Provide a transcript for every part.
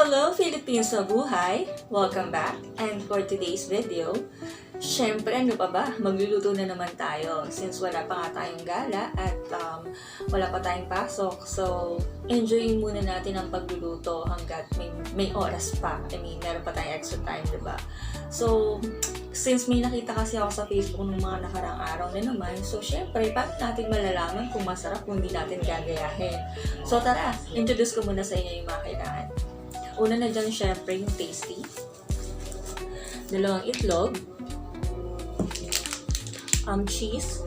Hello Philippines sa buhay! Welcome back! And for today's video, syempre ano pa ba? Magluluto na naman tayo since wala pa nga tayong gala at wala pa tayong pasok. So, enjoyin muna natin ang pagluluto hanggat may oras pa. I mean, meron pa tayong extra time, diba? So, since may nakita kasi ako sa Facebook ng mga nakarang araw na naman, so syempre, paano natin malalaman kung masarap kung hindi natin gagayahin? So tara, introduce ko muna sa inyo yung mga kailangan. Una na dyan, syempre, yung tasty. 2 itlog. Cheese.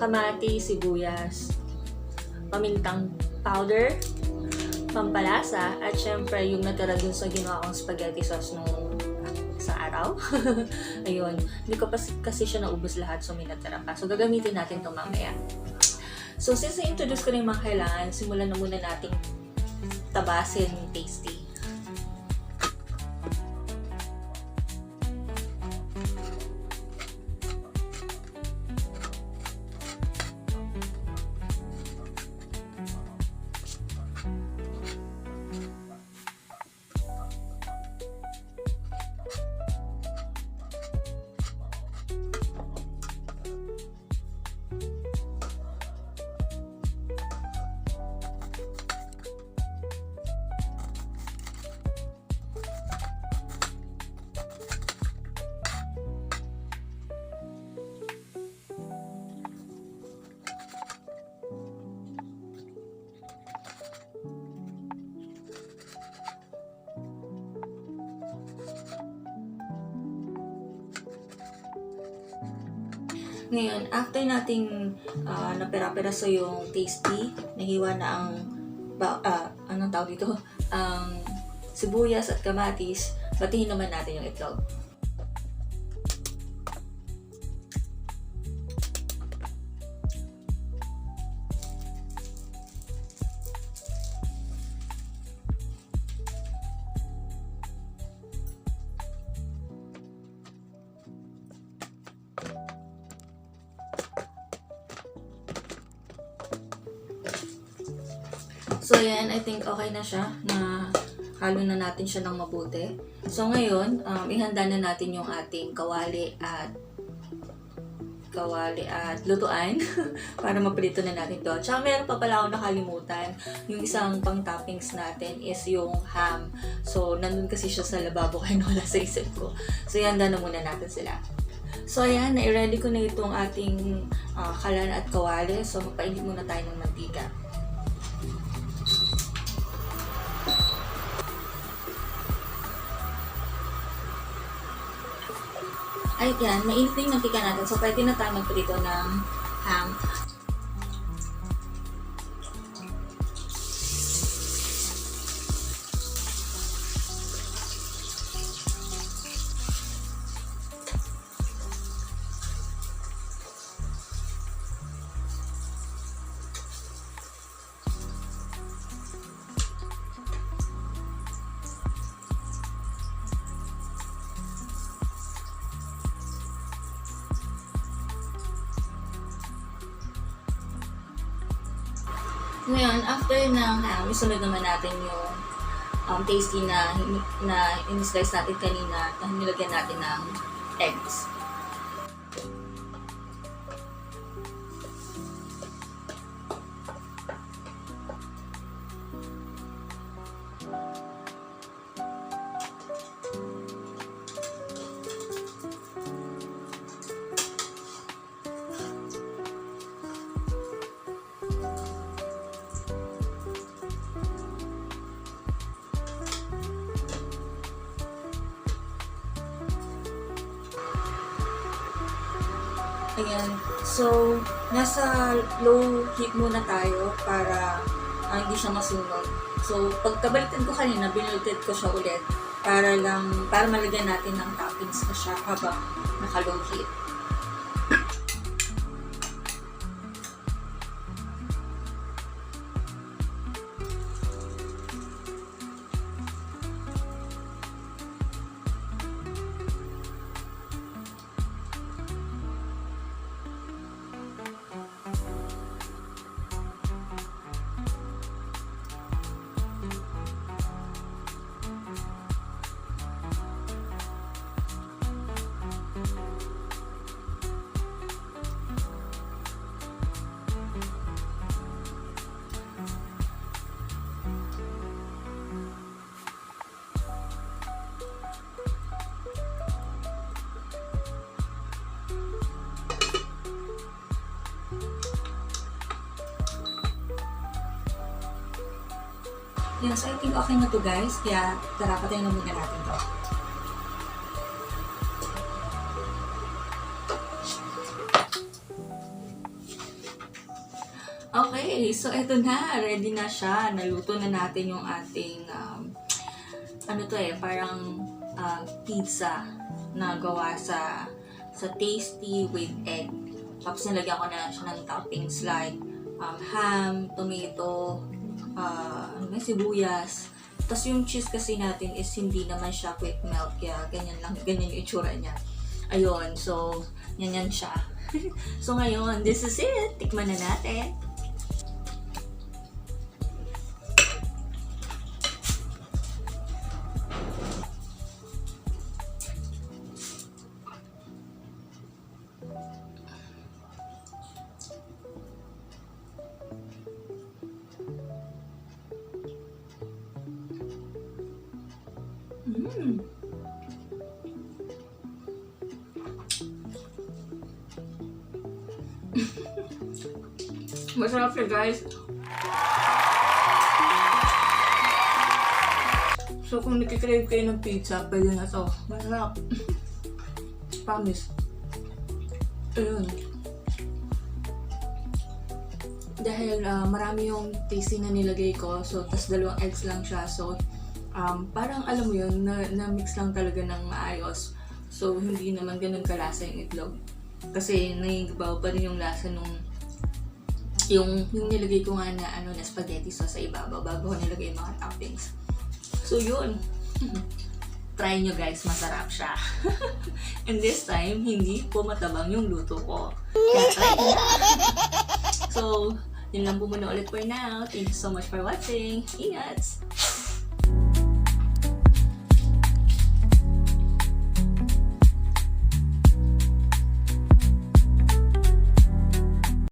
Kamati, sibuyas. Pamintang powder. Pampalasa. At syempre, yung natira dun sa ginawa kong spaghetti sauce nung isang araw. Ayun. Hindi ko kasi siya naubos lahat, so may natira pa. So, gagamitin natin ito mamaya. So, since na-introduce ko na yung mga kailangan, simulan na muna nating tabasin yung tasty. Ngayon, after nating napira-piraso yung tasty, nahiwa na ang anong tawag dito? Sibuyas at kamatis, batiin naman natin yung itlog. So, yan, I think okay na siya na halo na natin siya ng mabuti. So, ngayon, ihanda na natin yung ating kawali at lutuan para maprito na natin to. Tsaka meron pa pala akong nakalimutan. Yung isang pang toppings natin is yung ham. So, nandun kasi siya sa lababo kaya wala sa isip ko. So, ihanda na muna natin sila. So, ayan, na-ready ko na itong ating kalan at kawali. So, magpainit muna tayo ng mantika. Ay, yan. Mainit na yung mantika natin. So, pwede na tayo magprito ng ham. Ngayon, after ng ham, isunod naman natin yung tasty na in-slice natin kanina na nilagyan natin ng eggs. Ayan. So, nasa low heat muna tayo para hindi siya masunog. So, pagkabalitan ko kanina, binulted ko siya ulit para malagyan natin ng toppings na siya habang naka-low heat. Ayan, so I think okay na to guys. Kaya tara, patayin na muna natin to. Okay, so eto na. Ready na siya. Naluto na natin yung ating, ano to parang pizza na gawa sa tasty with egg. Tapos nilagyan ko na siya ng toppings like ham, tomato, sibuyas. Tapos yung cheese kasi natin is hindi naman siya quick melt. Kaya ganyan yung itsura niya. Ayun, so yan siya. So ngayon, this is it. Tikman na natin. Masarap siya guys. So kung nakikrave kayo ng pizza, pwede na to. Masarap. Promise. Ayun. Dahil marami yung tasty na nilagay ko, so tas 2 eggs lang siya, so parang alam mo yun, na-mix lang talaga ng maayos. So hindi naman ganun kalasa yung itlog. Kasi naigabaw pa rin yung lasa nung yung nilagay ko nga na spaghetti sauce sa ibabaw bago ko nilagay yung mga toppings. So yun. Try nyo guys, masarap siya. And this time, hindi po matabang yung luto ko. Kaya try nyo. So, yun lang po muna ulit for now. Thank you so much for watching. Ingat!